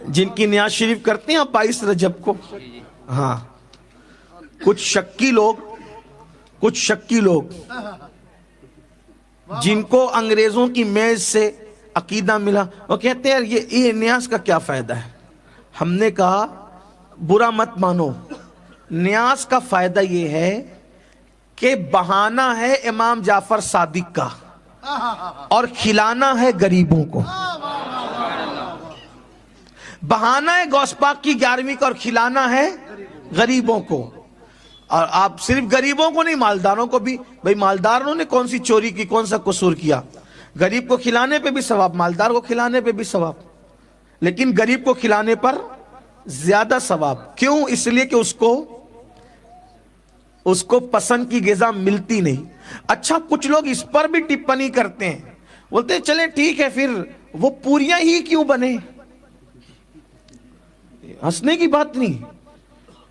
जिनकी न्याज शरीफ करते हैं आप 22 रजब को। हाँ, कुछ शक्की लोग जिनको अंग्रेजों की मेज से अकीदा मिला, वो कहते हैं ये न्याज का क्या फायदा है। हमने कहा बुरा मत मानो, न्याज का फायदा ये है कि बहाना है इमाम जाफर सादिक का और खिलाना है गरीबों को। बहाना है गौसपाक की 11वीं का और खिलाना है गरीबों को। और आप सिर्फ गरीबों को नहीं, मालदारों को भी। भाई मालदारों ने कौन सी चोरी की, कौन सा कसूर किया। गरीब को खिलाने पे भी सवाब, मालदार को खिलाने पे भी सवाब, लेकिन गरीब को खिलाने पर ज्यादा सवाब। क्यों? इसलिए कि उसको पसंद की ग़िज़ा मिलती नहीं। अच्छा, कुछ लोग इस पर भी टिप्पणी करते हैं, बोलते हैं चले ठीक है, फिर वो पूरियां ही क्यों बने। हंसने की बात नहीं,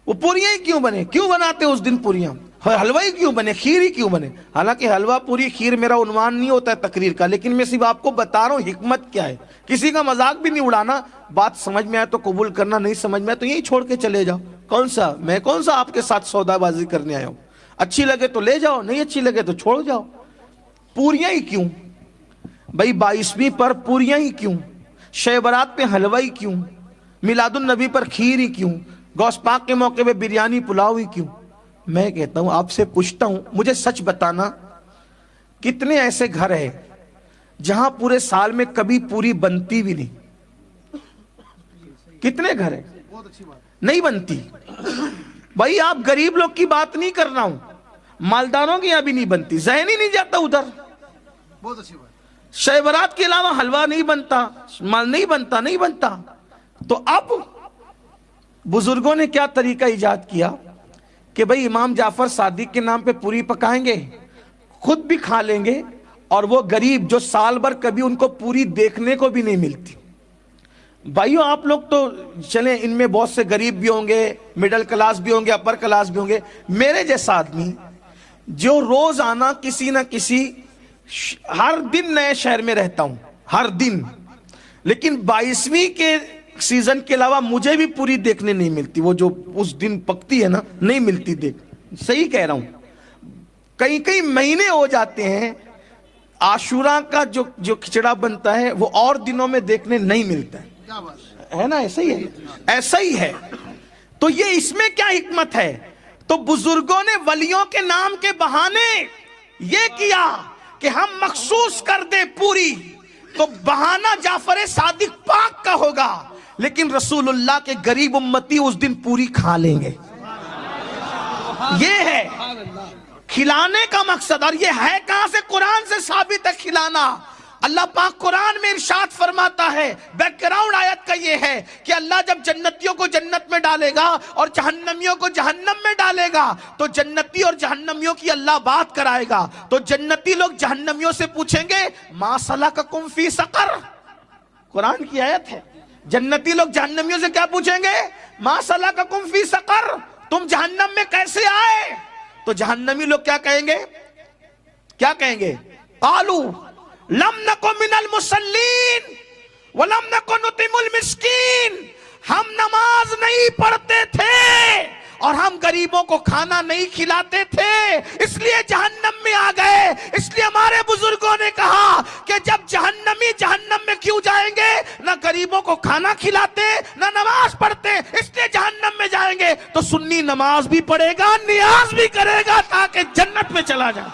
वो पूरियां ही क्यों बने, क्यों बनाते उस दिन पूरियां, हलवा ही क्यों बने, खीर ही क्यों बने। हालांकि हलवा पूरी खीर मेरा उन्वान नहीं होता है तकरीर का, लेकिन मैं सिर्फ आपको बता रहा हूं हिकमत क्या है। किसी का मजाक भी नहीं उड़ाना, बात समझ में आए तो कबूल करना, नहीं समझ में आए तो यही छोड़ के चले जाओ। मैं कौन सा आपके साथ सौदाबाजी करने आया हूं। अच्छी लगे तो ले जाओ, नहीं अच्छी लगे तो छोड़ जाओ। पूरियां ही क्यों भाई, 22वीं पर पूरियां ही क्यों, शब बारात पे हलवा ही क्यों, मिलादुन नबी पर खीर ही क्यों, गौस पाक के मौके पे बिरयानी पुलाव ही क्यों। मैं कहता हूं, आपसे पूछता हूं, मुझे सच बताना, कितने ऐसे घर है जहां पूरे साल में कभी पूरी बनती भी नहीं। कितने घर है नहीं बनती। भाई आप गरीब लोग की बात नहीं कर रहा हूं, मालदारों की यहां भी नहीं बनती, ज़हन ही नहीं जाता उधर। बहुत अच्छी बात। शब बारात के अलावा हलवा नहीं बनता, माल नहीं बनता। तो अब बुजुर्गों ने क्या तरीका इजाद किया कि भाई इमाम जाफर सादिक के नाम पे पूरी पकाएंगे, खुद भी खा लेंगे, और वो गरीब जो साल भर कभी उनको पूरी देखने को भी नहीं मिलती। भाइयों आप लोग तो चलें, इनमें बहुत से गरीब भी होंगे, मिडिल क्लास भी होंगे, अपर क्लास भी होंगे। मेरे जैसा आदमी जो रोज आना किसी ना किसी, हर दिन नए शहर में रहता हूं, हर दिन, लेकिन 22वीं के सीजन के अलावा मुझे भी पूरी देखने नहीं मिलती। वो जो उस दिन पकती है ना, नहीं मिलती देख। सही कह रहा हूं, कई महीने हो जाते हैं, आशूरा का जो खिचड़ा बनता है वो और दिनों में देखने नहीं मिलता है ना। ऐसा ही है। तो ये इसमें क्या हिकमत है। तो बुजुर्गों ने वलियों के नाम के बहाने ये किया कि हम मखसूस कर दे पूरी, तो बहाना जाफर सादिक पाक का होगा, लेकिन रसूलुल्लाह के गरीब उम्मती उस दिन पूरी खा लेंगे। ये है खिलाने का मकसद। और ये है कहां से? कुरान से साबित है खिलाना। अल्लाह पाक कुरान में इरशाद फरमाता है, बैकग्राउंड आयत का ये है कि अल्लाह जब जन्नतियों को जन्नत में डालेगा और जहन्नमियों को जहन्नम में डालेगा, तो जन्नती और जहन्नमियों की अल्लाह बात कराएगा। तो जन्नती लोग जहन्नमियों से पूछेंगे, मा सलककुम फी सकर। कुरान की आयत है। जन्नती लोग जहन्नमियों से क्या पूछेंगे? मा सलककुम फी सकर, तुम जहन्नम में कैसे आए। तो जहन्नमी लोग क्या कहेंगे? कालू लम नको मिनल मुसल्लीन व लम नको नुतिमुल मिस्कीन। हम नमाज नहीं पढ़ते थे और हम गरीबों को खाना नहीं खिलाते थे, इसलिए जहन्नम में आ गए। इसलिए हमारे बुजुर्गों ने कहा कि जब जहन्नमी जहन्नम में क्यों जाएंगे, ना गरीबों को खाना खिलाते ना नमाज पढ़ते, इसलिए जहन्नम में जाएंगे। तो सुन्नी नमाज भी पढ़ेगा, नियाज भी करेगा, ताकि जन्नत में चला जाए।